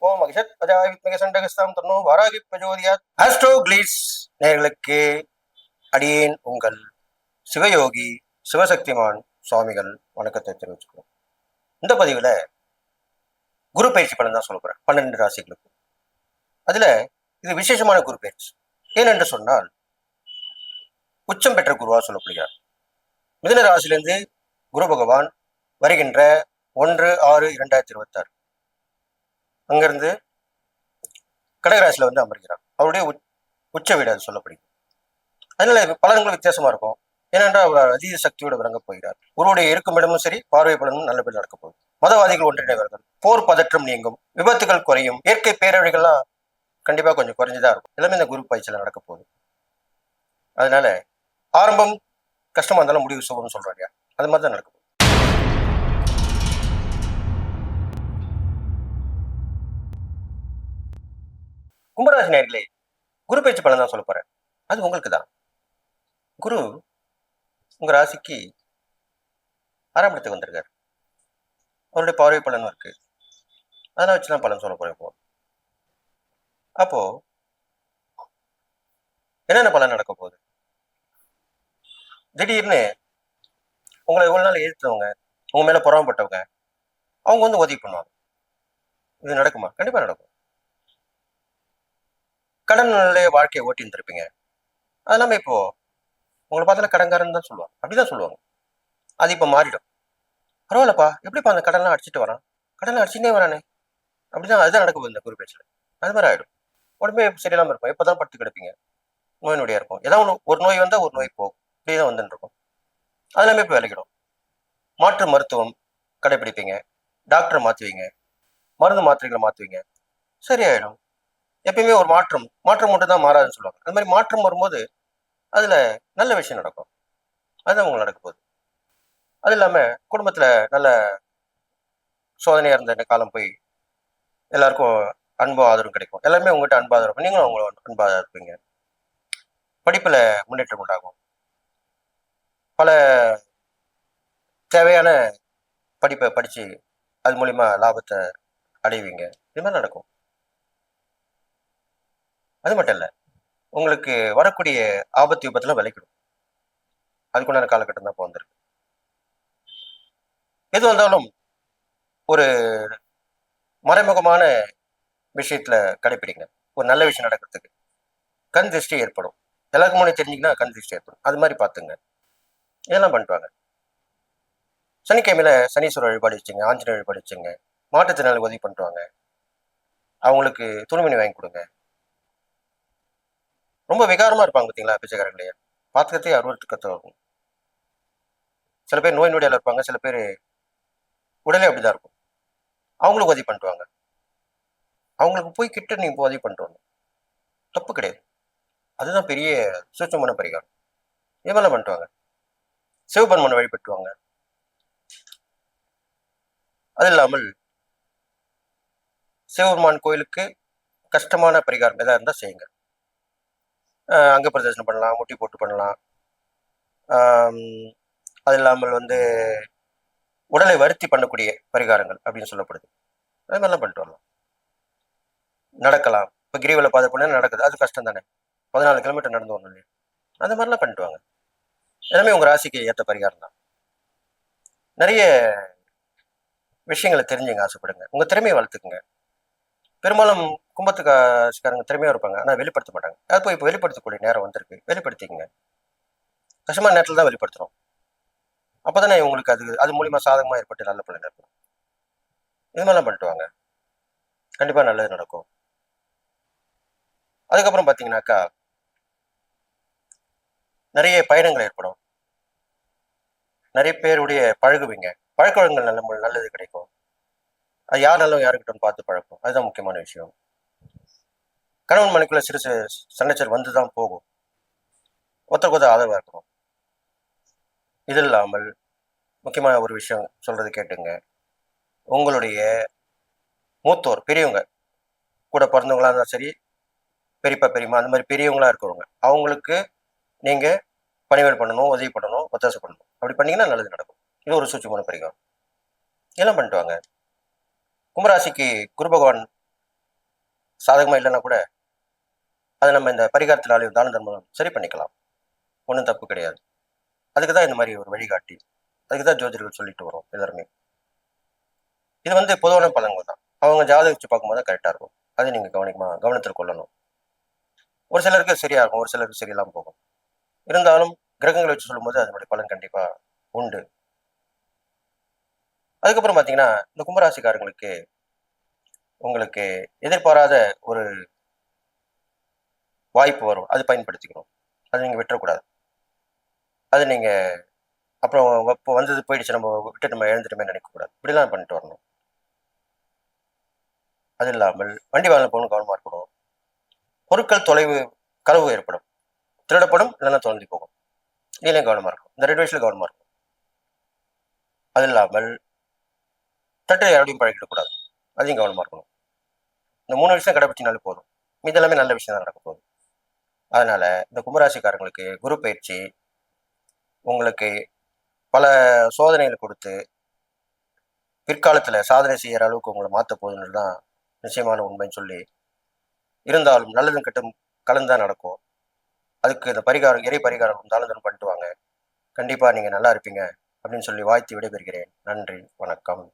ஓம் மகிஷத் அஜாய வித்மகே சண்டகஸ்தாம் தன்னோ வாராகி பிரஜோதியாத். ஆஸ்ட்ரோ கிளீட்ஸ் நேயர்களுக்கு அடியேன் உங்கள் சிவயோகி சிவசக்திமான் சுவாமிகள் வணக்கத்தை தெரிவிச்சுக்கிறோம். இந்த பதிவுல குரு பயிற்சி பலன் தான் சொல்ல போறேன் 12 ராசிகளுக்கு. அதுல இது விசேஷமான குரு பயிற்சி. ஏனென்று சொன்னால் உச்சம் பெற்ற குருவா சொல்லப்படுகிறார். மிதுன ராசியிலிருந்து குரு பகவான் வருகின்ற 1/6/2026 அங்கிருந்து கடகராசியில வந்து அமர்கிறார். அவருடைய உச்ச வீடு அது சொல்லப்படுகிறது. அதனால பலன்கள் வித்தியாசமா இருக்கும். ஏனென்றால் அவர் அதீத சக்தியோடு விளங்கப் போகிறார். குருவுடைய இருக்கும் இடமும் சரி, பார்வை பலனும் நல்லபடி நடக்கப் போகுது. மதவாதிகள் ஒன்றிணைவார்கள், போர் பதற்றம் நீங்கும், விபத்துகள் குறையும், இயற்கை பேரழிவுகள்லாம் கண்டிப்பா கொஞ்சம் குறைஞ்சுதான் இருக்கும். எல்லாமே இந்த குரு பயிற்சியில நடக்க போகுது. அதனால ஆரம்பம் கஷ்டமா இருந்தாலும் முடிவு சுபம்னு சொல்றாங்க. அது மாதிரி தான் நடக்கும். கும்பராசி நேயர்களே, குரு பயிற்சி பலன் தான் சொல்ல போறேன். அது உங்களுக்கு தான். குரு உங்க ராசிக்கு 6ஆம் இடத்துக்கு வந்திருக்காரு. அவருடைய பார்வை பலனும் இருக்கு. அதெல்லாம் வச்சுதான் பலன் சொல்ல போறேன் இப்போ. அப்போ என்னென்ன பலன் நடக்க போகுது? திடீர்னு உங்களை இவ்வளவு நாள் எதிர்த்தவங்க, உங்க மேல புறம்பட்டவங்க, அவங்க வந்து உதவி பண்ணுவாங்க. இது நடக்குமா? கண்டிப்பா நடக்கும். கடன் நிலைய வாழ்க்கையை ஓட்டி இருந்திருப்பீங்க. அது இல்லாம இப்போ உங்களை பார்த்தாலும் கடன்காரன் தான் சொல்லுவாங்க. அப்படிதான் சொல்லுவாங்க. அது இப்ப மாறிடும். பரவாயில்லப்பா, எப்படிப்பா அந்த கடன்லாம் அடிச்சுட்டு வரான்? கடன்லாம் அடிச்சுட்டே வரானே. அப்படிதான் அதுதான் நடக்க போகுது இந்த குரு பேச்சுல. அது மாதிரி ஆயிடும். உடம்பே சரியில்லாம இருக்கும். எப்பதான் படுத்து கிடப்பீங்க. நோய் நொடியா இருக்கும். ஏதாவது ஒரு நோய் வந்தா ஒரு நோய் போகும். இப்படிதான் வந்துட்டு இருக்கும். அது எல்லாமே இப்ப விலகிடும். மாற்று மருத்துவம் கடைபிடிப்பீங்க. டாக்டரை மாத்துவீங்க. மருந்து மாத்திரைகளை மாத்துவீங்க. சரியாயிடும். எப்பயுமே ஒரு மாற்றம் மட்டும் தான் மாறாதுன்னு சொல்லுவாங்க. அது மாதிரி மாற்றம் வரும்போது அதுல நல்ல விஷயம் நடக்கும். அதுதான் உங்களுக்கு நடக்க போகுது. அது இல்லாம குடும்பத்துல நல்ல சோதனையா இருந்த இந்த காலம் போய் எல்லாருக்கும் அன்பு ஆதரவு கிடைக்கும். எல்லாருமே உங்ககிட்ட அன்பு ஆதரவு, நீங்களும் அவங்க அன்பா இருப்பீங்க. படிப்புல முன்னேற்றம் உண்டாகும். பல தேவையான படிப்பை படிச்சு அது மூலியமா லாபத்தை அடைவீங்க. இது மாதிரி நடக்கும். அது மட்டும் இல்ல, உங்களுக்கு வரக்கூடிய ஆபத்து விபத்துல விளைக்கிடும். அதுக்குண்டான காலகட்டம் தான் இப்போ வந்திருக்கு. எது வந்தாலும் ஒரு மறைமுகமான விஷயத்துல கடைப்பிடிங்க. ஒரு நல்ல விஷயம் நடக்கிறதுக்கு கண் திருஷ்டி ஏற்படும். எல்லாருக்கும் முன்னாடி தெரிஞ்சிங்கன்னா கண் திருஷ்டி ஏற்படும். அது மாதிரி பார்த்துங்க. இதெல்லாம் பண்ணிட்டுவாங்க. சனிக்கிழமையில சனீஸ்வரர் வழிபாடு வச்சுங்க, ஆஞ்சநேயர் வழிபாடு வச்சுங்க. மாற்றுத்திறனாளி உதவி பண்ணிட்டுவாங்க. அவங்களுக்கு துணிமணி வாங்கி கொடுங்க. ரொம்ப விகாரமா இருப்பாங்க பார்த்தீங்களா பிச்சைக்காரங்களே, பார்த்துக்கிறதே அருவருத்துக்கத்தா இருக்கும். சில பேர் நோய் நொடியால இருப்பாங்க, சில பேர் உடலே அப்படிதான் இருக்கும். அவங்களுக்கு உதவி பண்ணிட்டுவாங்க. அவங்களுக்கு போய் கிட்ட நீங்க உதவி பண்ணிட்டு வரணும். தப்பு கிடையாது. அதுதான் பெரிய சூட்சமான பரிகாரம். இதெல்லாம் பண்ணிட்டுவாங்க. சிவபெருமனை வழிபட்டுவாங்க. அது இல்லாமல் சிவபெருமான் கோயிலுக்கு கஷ்டமான பரிகாரம் எதா இருந்தா செய்யுங்க. அங்க பிரதர்சனம் பண்ணலாம், முட்டி போட்டு பண்ணலாம். அது இல்லாமல் வந்து உடலை வருத்தி பண்ணக்கூடிய பரிகாரங்கள் அப்படின்னு சொல்லப்படுது. அது மாதிரிலாம் பண்ணிட்டு வரலாம். நடக்கலாம். இப்போ கிரிவல பாதை பண்ண நடக்குது, அது கஷ்டம் தானே. 14 கிலோமீட்டர் நடந்து வரணும் இல்லையா? அந்த மாதிரிலாம் பண்ணிட்டு வாங்க. எல்லாமே உங்க ராசிக்கு ஏற்ற பரிகாரம் தான். நிறைய விஷயங்களை தெரிஞ்சுங்க, ஆசைப்படுங்க. உங்க திறமையை வளர்த்துக்குங்க. பெரும்பாலும் கும்பத்துக்கு ராசிக்காரங்க திறமையா இருப்பாங்க, ஆனால் வெளிப்படுத்த மாட்டாங்க. அது இப்போ வெளிப்படுத்தக்கூடிய நேரம் வந்திருக்கு. வெளிப்படுத்திக்கங்க. கஷ்டமான நேரத்தில் தான் வெளிப்படுத்துறோம். அப்போதானே உங்களுக்கு அது மூலியமா சாதகமா ஏற்பட்டு நல்ல பலன் ஏற்படும். இது மாதிரிலாம் பண்ணிட்டு வாங்க. கண்டிப்பா நல்லது நடக்கும். அதுக்கப்புறம் பார்த்தீங்கன்னாக்கா நிறைய பயணங்கள் ஏற்படும். நிறைய பேருடைய பழகுவீங்க. பழக்கவழக்கங்கள் நல்லது கிடைக்கும். அது யார் நல்லவங்க யாருக்கிட்ட பார்த்து பழக்கம். அதுதான் முக்கியமான விஷயம். கணவன் மனைக்குள்ள சிறு சிறு சண்டைச்சல் வந்துதான் போகும். ஒருத்தருக்கு ஒருத்தர் ஆதரவா இருக்கணும். இது இல்லாமல் முக்கியமான ஒரு விஷயம் சொல்றது கேட்டுங்க. உங்களுடைய மூத்தோர் பெரியவங்க கூட பிறந்தவங்களா இருந்தாலும் சரி, பெரியப்பா பெரியம்மா அந்த மாதிரி பெரியவங்களா இருக்கிறவங்க, அவங்களுக்கு நீங்க பணிவிடை பண்ணணும், உதவி பண்ணணும், ஒத்தாசை பண்ணணும். அப்படி பண்ணீங்கன்னா நல்லது நடக்கும். இது ஒரு சூட்சமான பரிகாரம். இதெல்லாம் பண்ணிட்டு வாங்க. கும்பராசிக்கு குரு பகவான் சாதகமாக இல்லைன்னா கூட அதை நம்ம இந்த பரிகாரத்தினாலையும் தான தர்மம் சரி பண்ணிக்கலாம். ஒன்றும் தப்பு கிடையாது. அதுக்கு தான் இந்த மாதிரி ஒரு வழிகாட்டி. அதுக்கு தான் ஜோதிடர்கள் சொல்லிட்டு வரோம் எல்லாருமே. இது வந்து பொதுவான பலன்கள் தான். அவங்க ஜாதகம் வச்சு பார்க்கும்போது தான் கரெக்டாக இருக்கும். அதை நீங்கள் கவனத்தில் கொள்ளணும். ஒரு சிலருக்கு சரியாகும், ஒரு சிலருக்கு சரியில்லாமல் போகும். இருந்தாலும் கிரகங்களை வச்சு சொல்லும்போது அதனுடைய பலன் கண்டிப்பா உண்டு. அதுக்கப்புறம் பார்த்தீங்கன்னா, இந்த கும்பராசிக்காரங்களுக்கு உங்களுக்கு எதிர்பாராத ஒரு வாய்ப்பு வரும். அது பயன்படுத்திக்கணும். அத நீங்க விட்டுறக்கூடாது. அது நீங்க அப்புறம் இப்போ வந்தது போயிடுச்சு. நம்ம விட்டுட்டு நம்ம இழந்துட்டோமேன்னு நினைக்கக்கூடாது. இப்படிலாம் பண்ணிட்டு வரணும். அது இல்லாமல் வண்டி வாகனம் போகணும் கவனமா இருக்கணும். பொருட்கள் களவு ஏற்படும். திருடப்படும், இல்லைன்னா தொலைஞ்சு போகும். இதுலயும் கவனமா இருக்கணும். இந்த 2 விஷயத்துல கவனமா இருக்கணும். அது இல்லாமல் தட்டு யாரோடையும் பழகிடக்கூடாது. அதையும் கவனமா இருக்கணும். இந்த 3 விஷயம் கடைபிடிச்சினாலே போதும். மீதி எல்லாமே நல்ல விஷயம் தான் நடக்க போகுது. அதனால இந்த கும்பராசிக்காரங்களுக்கு குரு பயிற்சி உங்களுக்கு பல சோதனைகளை கொடுத்து பிற்காலத்துல சாதனை செய்யற அளவுக்கு உங்களை மாத்த போகுதுன்னு தான் நிச்சயமான உண்மைன்னு சொல்லி, இருந்தாலும் நல்லதும் கெட்டும் கலந்துதான் நடக்கும். அதுக்கு இந்த பரிகாரம், இறை பரிகாரம் தானம் தூரம் பண்ணிட்டு வாங்க. கண்டிப்பா நீங்க நல்லா இருப்பீங்க அப்படின்னு சொல்லி வாழ்த்தி விடைபெறுகிறேன். நன்றி, வணக்கம்.